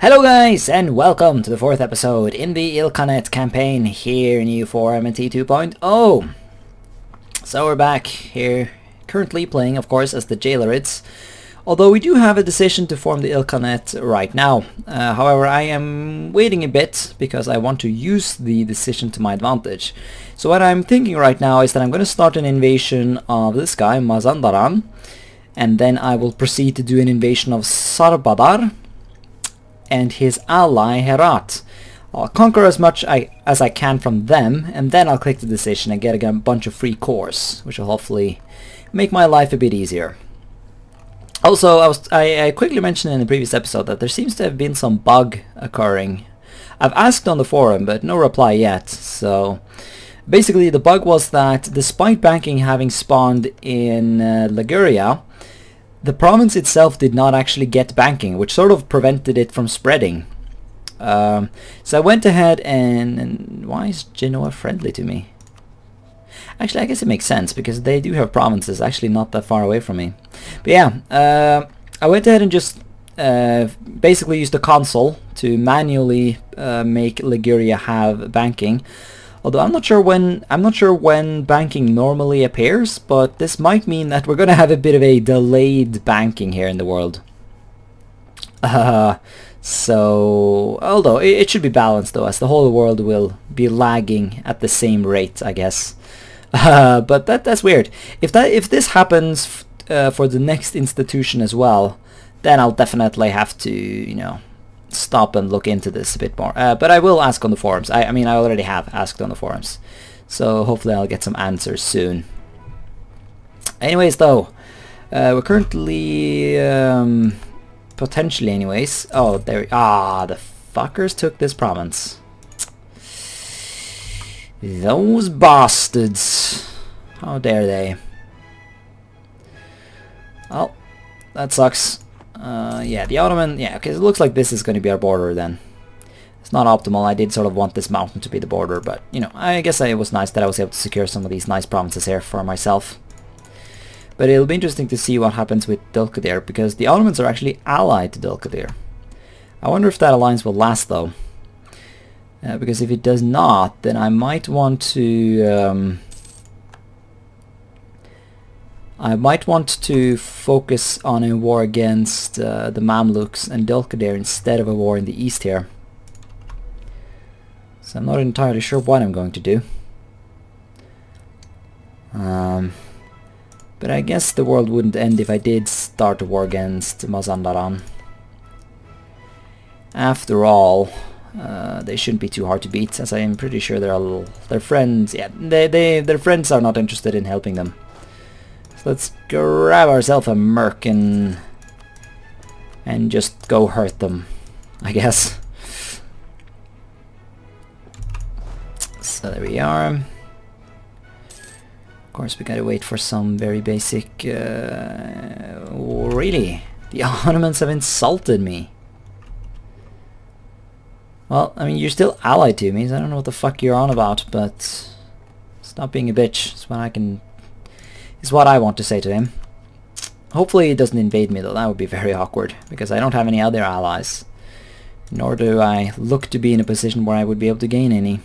Hello guys, and welcome to the 4th episode in the Ilkhanate campaign here in EU4 MNT 2.0. So we're back here, currently playing of course as the Jalayirids, although we do have a decision to form the Ilkhanate right now. However, I am waiting a bit because I want to use the decision to my advantage. So what I'm thinking right now is that I'm going to start an invasion of this guy, Mazandaran, and then I will proceed to do an invasion of Sarbadar and his ally Herat. I'll conquer as much as I can from them, and then I'll click the decision and get a bunch of free cores, which will hopefully make my life a bit easier. Also, I quickly mentioned in the previous episode that there seems to have been some bug occurring. I've asked on the forum, but no reply yet. So basically the bug was that despite banking having spawned in Liguria, the province itself did not actually get banking, which sort of prevented it from spreading. So I went ahead and why is Genoa friendly to me? Actually, I guess it makes sense because they do have provinces actually not that far away from me. But yeah, I went ahead and just basically used the console to manually make Liguria have banking. Although I'm not sure when banking normally appears, but this might mean that we're going to have a bit of a delayed banking here in the world. So, although it should be balanced though, as the whole world will be lagging at the same rate, I guess. But that's weird. If this happens for the next institution as well, then I'll definitely have to, you know, stop and look into this a bit more. But I will ask on the forums. I mean, I already have asked on the forums. So hopefully I'll get some answers soon. Anyways, though, we're currently, potentially anyways. Oh, there, the fuckers took this province. Those bastards. How dare they? Oh, that sucks. Yeah, the Ottoman, yeah, okay, it looks like this is going to be our border then. It's not optimal. I did sort of want this mountain to be the border, but, you know, I guess it was nice that I was able to secure some of these nice provinces here for myself. But it'll be interesting to see what happens with Dulkadir, because the Ottomans are actually allied to Dulkadir. I wonder if that alliance will last, though. Because if it does not, then I might want to... focus on a war against the Mamluks and Dulkadir instead of a war in the east here. So I'm not entirely sure what I'm going to do. But I guess the world wouldn't end if I did start a war against Mazandaran. After all, they shouldn't be too hard to beat, as I am pretty sure their friends, yeah, their friends are not interested in helping them. So let's grab ourselves a merc and just go hurt them, I guess. So there we are. Of course we gotta wait for some very basic... really? The Ottomans have insulted me. Well, I mean, you're still allied to me, so I don't know what the fuck you're on about, but... stop being a bitch. It's what I can... is what I want to say to him. Hopefully he doesn't invade me though, that would be very awkward, because I don't have any other allies. Nor do I look to be in a position where I would be able to gain any.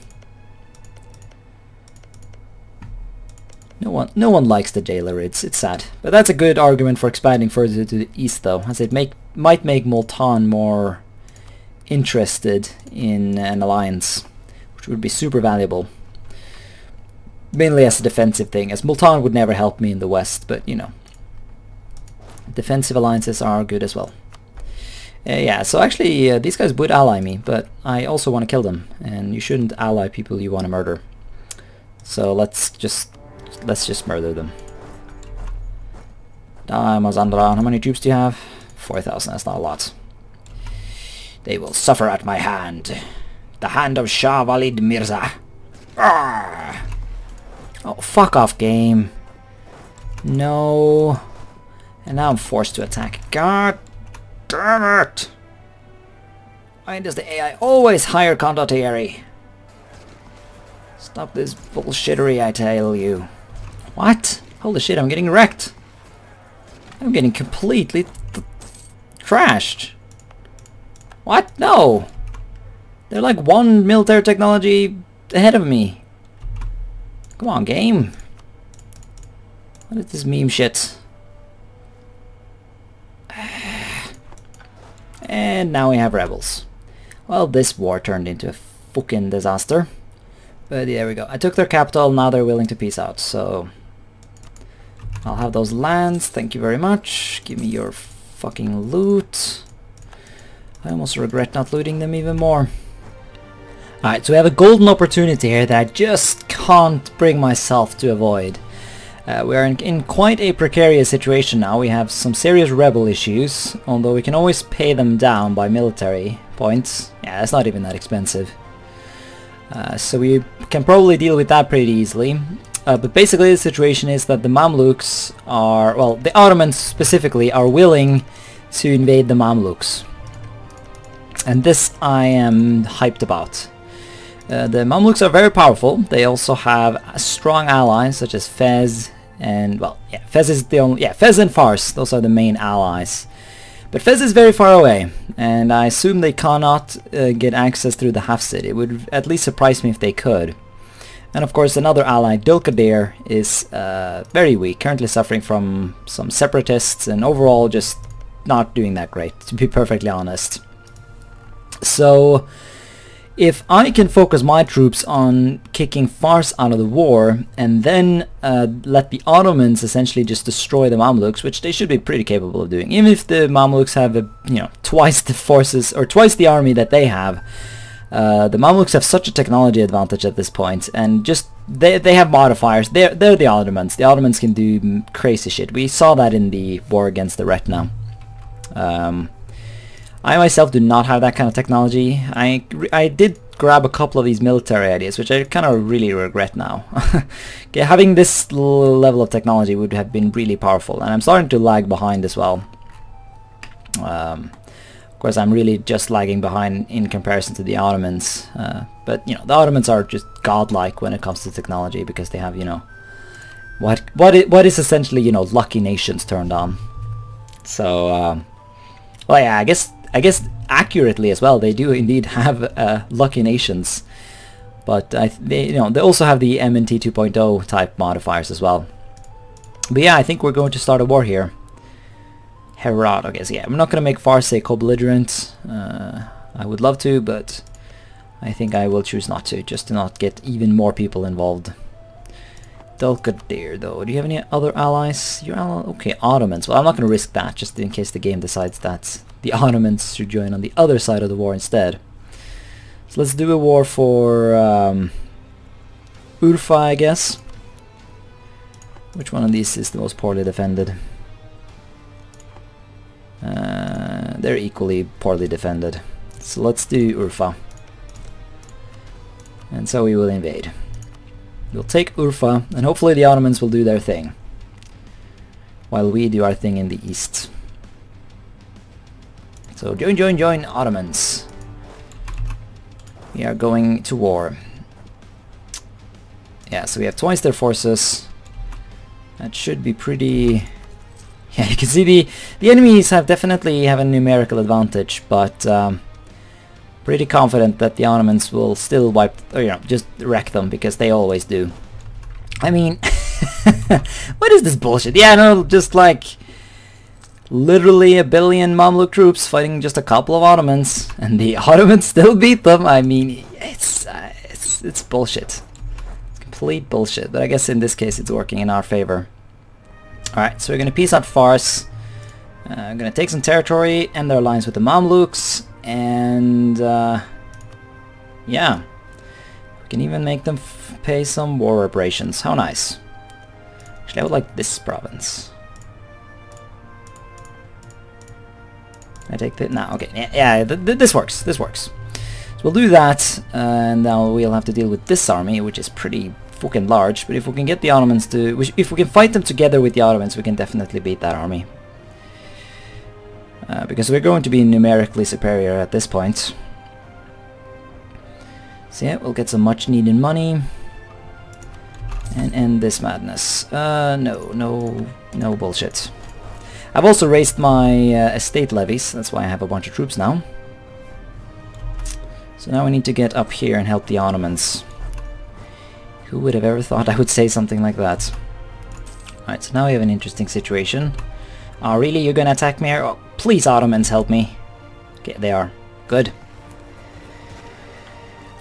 No one likes the Jalayirids, it's sad. But that's a good argument for expanding further to the east though, as it might make Multan more interested in an alliance, which would be super valuable. Mainly as a defensive thing, as Multan would never help me in the west, but you know, defensive alliances are good as well. Yeah, so actually these guys would ally me, but I also want to kill them, and you shouldn't ally people you want to murder. So let's just murder them. Mazandaran, how many troops do you have? 4,000, that's not a lot. They will suffer at my hand. The hand of Shah Walid Mirza. Arrgh! Oh, fuck off, game. No. And now I'm forced to attack. God damn it! Why does the AI always hire condottieri? Stop this bullshittery, I tell you. What? Holy shit, I'm getting wrecked. I'm getting completely trashed. What? No! They're like one military technology ahead of me. Come on, game. What is this meme shit? And now we have rebels. Well, this war turned into a fucking disaster. But yeah, there we go. I took their capital, now they're willing to peace out, so... I'll have those lands, thank you very much. Give me your fucking loot. I almost regret not looting them even more. Alright, so we have a golden opportunity here that I just can't bring myself to avoid. We are in quite a precarious situation now. We have some serious rebel issues, although we can always pay them down by military points. Yeah, that's not even that expensive. So we can probably deal with that pretty easily. But basically the situation is that the Mamluks are, well, the Ottomans specifically are willing to invade the Mamluks. And this I am hyped about. The Mamluks are very powerful. They also have strong allies such as Fez and, well, yeah, Fez is the only, yeah, Fez and Fars, those are the main allies. But Fez is very far away, and I assume they cannot get access through the Hafsid. It would at least surprise me if they could. And of course another ally, Ilkhanate, is very weak, currently suffering from some separatists and overall just not doing that great, to be perfectly honest. So if I can focus my troops on kicking Fars out of the war and then let the Ottomans essentially just destroy the Mamluks, which they should be pretty capable of doing, even if the Mamluks have twice the forces or twice the army that they have. The Mamluks have such a technology advantage at this point, and just they have modifiers. They're the Ottomans. The Ottomans can do crazy shit. We saw that in the war against the Retna. I myself do not have that kind of technology. I did grab a couple of these military ideas, which I kind of really regret now. Okay, having this level of technology would have been really powerful, and I'm starting to lag behind as well. Of course, I'm really just lagging behind in comparison to the Ottomans, but the Ottomans are just godlike when it comes to technology because they have what is essentially lucky nations turned on. So well, yeah, I guess accurately as well, they do indeed have lucky nations, but they also have the MNT 2.0 type modifiers as well. But yeah, I think we're going to start a war here. Herat, okay, so yeah, I'm not going to make Fars a co-belligerent. I would love to, but I think I will choose not to, just to not get even more people involved. Ilkhanate, though, do you have any other allies? Your ally, okay, Ottomans. Well, I'm not going to risk that, just in case the game decides that the Ottomans should join on the other side of the war instead. So let's do a war for Urfa, I guess. Which one of these is the most poorly defended? They're equally poorly defended. So let's do Urfa. And so we will invade. We'll take Urfa, and hopefully the Ottomans will do their thing, while we do our thing in the east. So join Ottomans. We are going to war. Yeah, so we have twice their forces. That should be pretty... Yeah, you can see the enemies definitely have a numerical advantage, but pretty confident that the Ottomans will still wipe, or just wreck them, because they always do. I mean, what is this bullshit? Yeah, no, just like literally 1 billion Mamluk troops fighting just a couple of Ottomans, and the Ottomans still beat them. I mean, it's bullshit. It's complete bullshit. But I guess in this case, it's working in our favor. Alright, so we're going to peace out Fars. I'm going to take some territory, end their alliance with the Mamluks, and yeah, we can even make them pay some war reparations. How nice. Actually, I would like this province. I take that now. Okay, yeah, this works. This works. So we'll do that, and now we'll have to deal with this army, which is pretty fucking large. But if we can get the Ottomans to, if we can fight them together with the Ottomans, we can definitely beat that army. Because we're going to be numerically superior at this point. So yeah, we'll get some much needed money and end this madness. No bullshit. I've also raised my estate levies. That's why I have a bunch of troops now. So now we need to get up here and help the Ottomans. Who would have ever thought I would say something like that? Alright, so now we have an interesting situation. Oh, really? You're gonna attack me here? Oh, please, Ottomans, help me. Okay, they are. Good.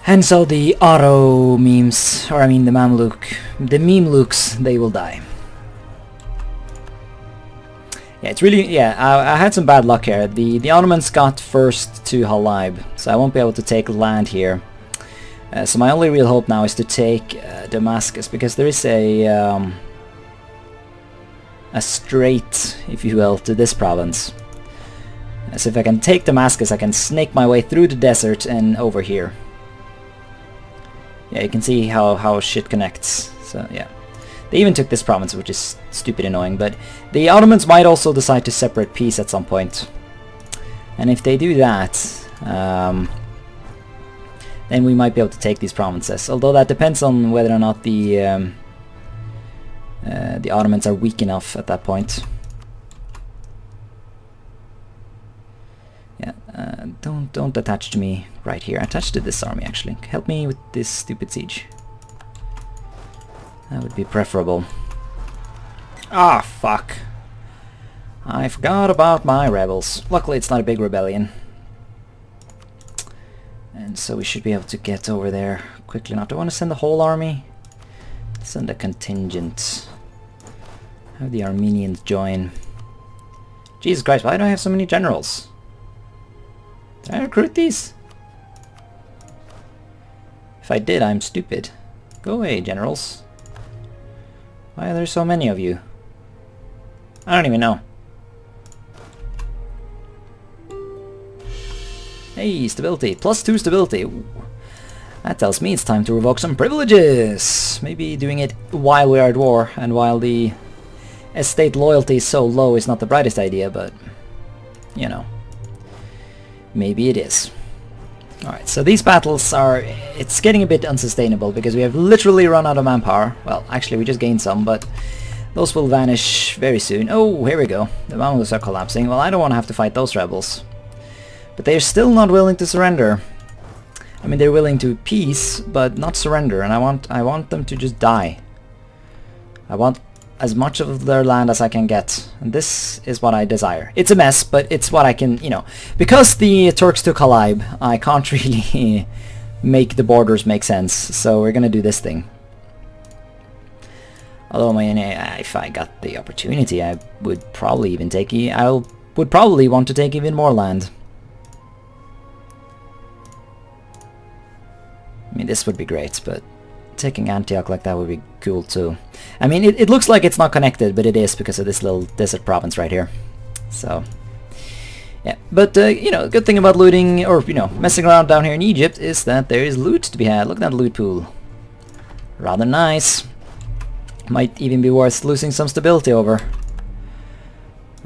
And so the Otto memes, or I mean the Memluks, they will die. Yeah, it's really, yeah, I had some bad luck here. The Ottomans got first to Halab, so I won't be able to take land here. So my only real hope now is to take Damascus, because there is a strait, if you will, to this province. So if I can take Damascus, I can snake my way through the desert and over here. Yeah, you can see how shit connects. So yeah, they even took this province, which is stupid annoying. But the Ottomans might also decide to separate peace at some point, and if they do that, then we might be able to take these provinces. Although that depends on whether or not the Ottomans are weak enough at that point. Yeah, don't attach to me right here. Attach to this army actually. Help me with this stupid siege. That would be preferable. Ah, fuck. I forgot about my rebels. Luckily it's not a big rebellion. And so we should be able to get over there quickly enough. Do I want to send the whole army? Send a contingent. Have the Armenians join. Jesus Christ, why do I have so many generals? Did I recruit these? If I did, I'm stupid. Go away, generals. Why are there so many of you? I don't even know. Hey, stability. +2 stability. Ooh. That tells me it's time to revoke some privileges. Maybe doing it while we are at war and while the estate loyalty is so low is not the brightest idea, but you know. Maybe it is. Alright, so these battles are... it's getting a bit unsustainable because we have literally run out of manpower. Well, actually we just gained some, but those will vanish very soon. Oh, here we go. The Mamluks are collapsing. Well, I don't want to have to fight those rebels. But they're still not willing to surrender. I mean, they're willing to peace, but not surrender, and I want them to just die. I want as much of their land as I can get, and this is what I desire. It's a mess, but it's what I can, you know, because the Turks took Halab, I can't really make the borders make sense, so we're gonna do this thing. Although, if I got the opportunity, I would probably even take, I would probably want to take even more land. I mean, this would be great, but taking Antioch like that would be cool too. I mean, it looks like it's not connected, but it is because of this little desert province right here. So, yeah. But, you know, good thing about looting, or, you know, messing around down here in Egypt is that there is loot to be had. Look at that loot pool. Rather nice. Might even be worth losing some stability over.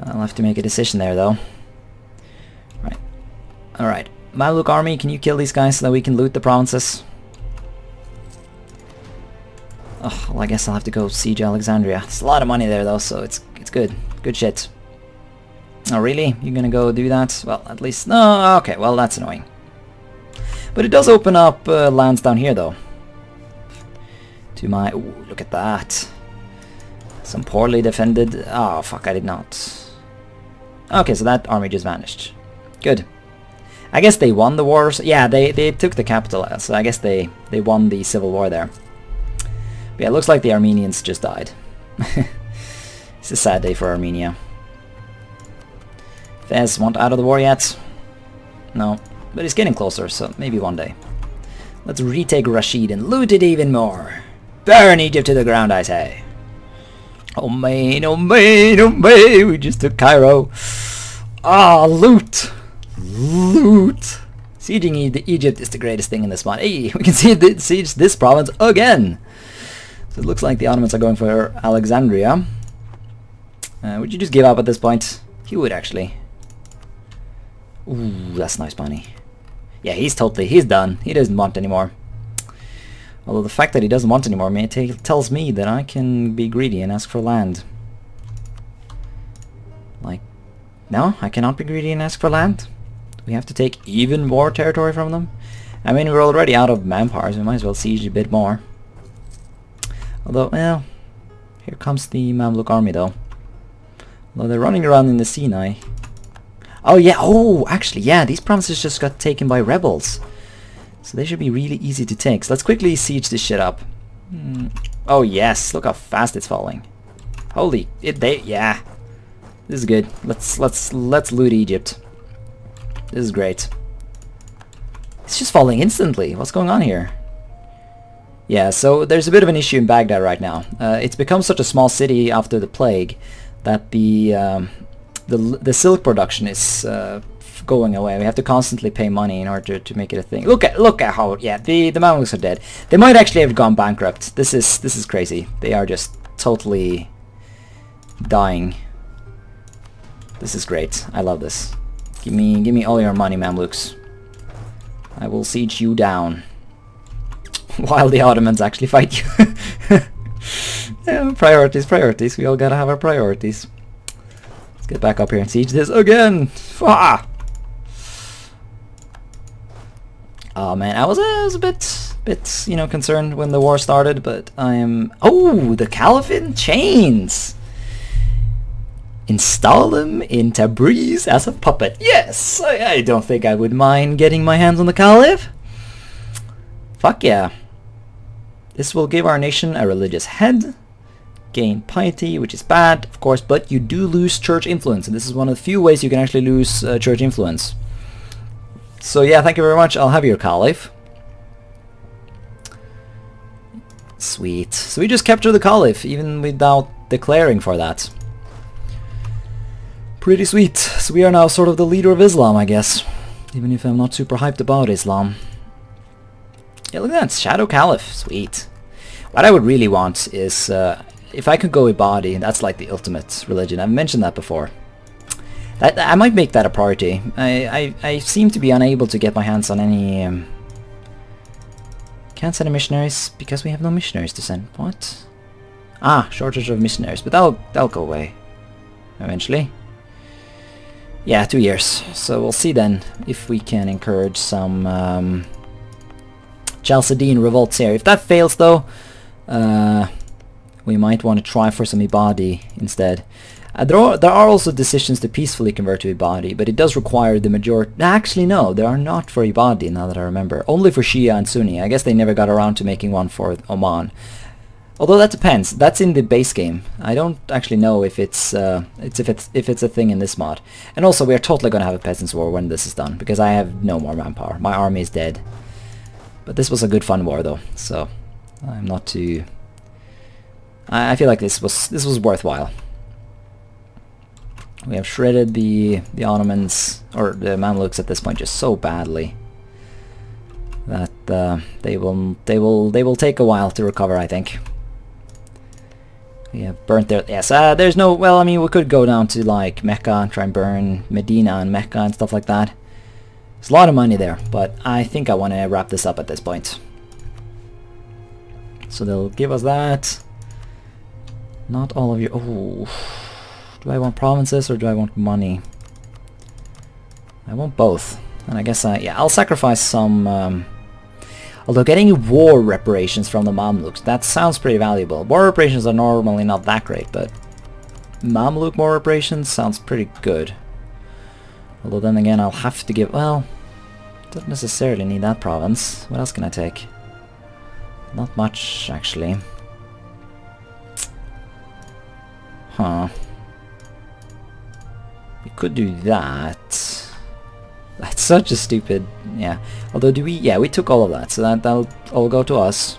I'll have to make a decision there, though. Right. Alright. Mamluk army, can you kill these guys so that we can loot the provinces? Oh, well, I guess I'll have to go siege Alexandria. It's a lot of money there though, so it's good. Good shit. Oh, really? You're gonna go do that? Well, at least... no, okay, well, that's annoying. But it does open up lands down here though. To my... ooh, look at that. Some poorly defended... oh, fuck, I did not. Okay, so that army just vanished. Good. I guess they won the war. Yeah, they took the capital, so I guess they won the civil war there. But yeah, it looks like the Armenians just died. It's a sad day for Armenia. Fez want out of the war yet? No, but it's getting closer, so maybe one day. Let's retake Rashid and loot it even more. Burn Egypt to the ground, I say. Oh man, oh man, oh man, we just took Cairo. Ah, loot! Loot! Sieging Egypt is the greatest thing in this mod. Hey, we can siege this province again! So it looks like the Ottomans are going for Alexandria. Would you just give up at this point? He would actually. Ooh, that's nice money. Yeah, he's done. He doesn't want anymore. Although the fact that he doesn't want anymore tells me that I can be greedy and ask for land. Like, no, I cannot be greedy and ask for land. We have to take even more territory from them. I mean, we're already out of manpower, so we might as well siege a bit more. Although, well, here comes the Mamluk army though. Although they're running around in the Sinai. Oh yeah, oh, actually, yeah, these provinces just got taken by rebels. So they should be really easy to take. So let's quickly siege this shit up. Oh yes, look how fast it's falling. Holy, yeah. This is good. Let's loot Egypt. This is great. It's just falling instantly. What's going on here? Yeah, so there's a bit of an issue in Baghdad right now. It's become such a small city after the plague that the silk production is going away. We have to constantly pay money in order to make it a thing. Look at how, yeah, the Mamluks are dead. They might actually have gone bankrupt. This is crazy. They are just totally dying. This is great. I love this. Give me all your money, Mamluks. I will siege you down. While the Ottomans actually fight you. Yeah, priorities. We all gotta have our priorities. Let's get back up here and siege this again. Ah! Oh man, I was a bit, you know, concerned when the war started, but I am. Oh, the Caliphate in chains. Install them in Tabriz as a puppet. Yes, I don't think I would mind getting my hands on the Caliph. Fuck yeah. This will give our nation a religious head. Gain piety, which is bad, of course, but you do lose church influence, and this is one of the few ways you can actually lose church influence. So yeah, thank you very much. I'll have your Caliph. Sweet. So we just captured the Caliph, even without declaring for that. Pretty sweet. So we are now sort of the leader of Islam, I guess. Even if I'm not super hyped about Islam. Yeah, look at that. Shadow Caliph. Sweet. What I would really want is, if I could go Ibadi, that's like the ultimate religion. I've mentioned that before. I might make that a priority. I seem to be unable to get my hands on any... Can't send any missionaries because we have no missionaries to send. What? Ah, shortage of missionaries. But that'll go away eventually. Yeah, 2 years. So we'll see then if we can encourage some Chalcedene revolts here. If that fails though, we might want to try for some Ibadi instead. There are also decisions to peacefully convert to Ibadi, but it does require the majority... Actually no, there are not for Ibadi now that I remember. Only for Shia and Sunni. I guess they never got around to making one for Oman. Although that depends. That's in the base game. I don't actually know if it's a thing in this mod. And also we are totally going to have a peasants war when this is done, because I have no more manpower. My army is dead. But this was a good fun war though, so I'm not too... I feel like this was worthwhile. We have shredded the Ottomans, or the Mamluks at this point, just so badly that they will take a while to recover, I think. We have burnt their... Yes, there's no... Well, I mean, we could go down to like Mecca and try and burn Medina and Mecca and stuff like that. There's a lot of money there, but I think I want to wrap this up at this point. So they'll give us that. Not all of you... Oh... Do I want provinces or do I want money? I want both. And I guess yeah, I'll sacrifice some... although getting war reparations from the Mamluks, that sounds pretty valuable. War reparations are normally not that great, but Mamluk war reparations sounds pretty good. Although then again, I'll have to give... Well, don't necessarily need that province. What else can I take? Not much, actually. Huh. We could do that. That's such a stupid... Yeah. Although do we... Yeah, we took all of that, so that'll all go to us.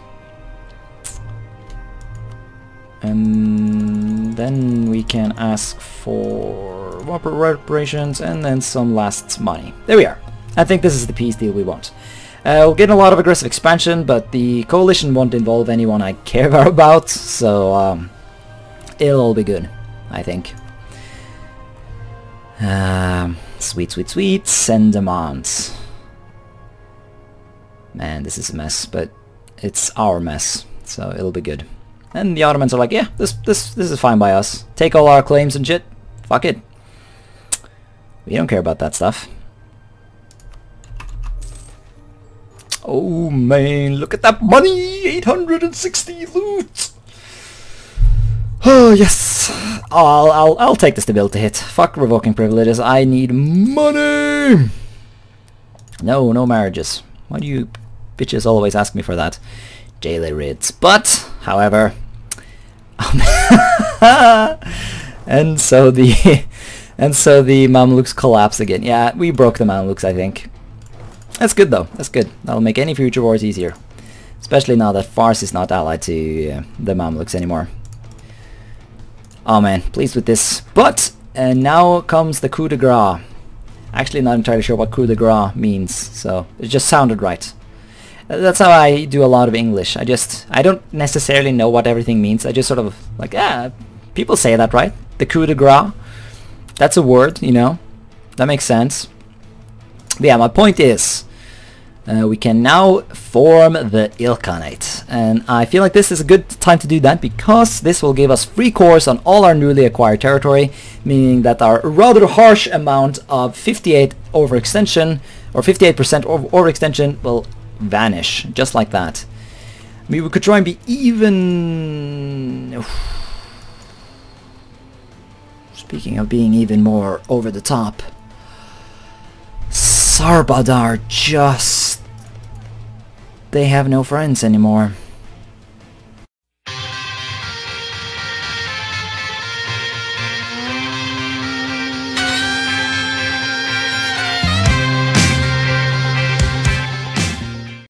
And then we can ask for reparations and then some last money. There we are. I think this is the peace deal we want. We'll get a lot of aggressive expansion, but the coalition won't involve anyone I care about, so it'll all be good, I think. Sweet. Send demands. Man, this is a mess, but it's our mess, so it'll be good. And the Ottomans are like, yeah, this is fine by us. Take all our claims and shit. Fuck it. We don't care about that stuff. Oh man, look at that money! 860 loot! Oh yes! I'll take the stability hit. Fuck revoking privileges, I need money! No marriages. Why do you bitches always ask me for that? Jalayirids. But, however... and so the Mamluks collapse again. Yeah, we broke the Mamluks, I think. That's good though. That's good. That'll make any future wars easier. Especially now that Fars is not allied to the Mamluks anymore. Oh man, pleased with this. But now comes the coup de grace. Actually not entirely sure what coup de grace means, so it just sounded right. That's how I do a lot of English. I don't necessarily know what everything means. I just sort of like, yeah, people say that, right? The coup de grace. That's a word, you know. That makes sense. But yeah, my point is, we can now form the Ilkhanate. And I feel like this is a good time to do that because this will give us free course on all our newly acquired territory, meaning that our rather harsh amount of 58 overextension, or 58% overextension will vanish, just like that. I mean, we could try and be even... Speaking of being even more over the top, Sarbadar just... They have no friends anymore.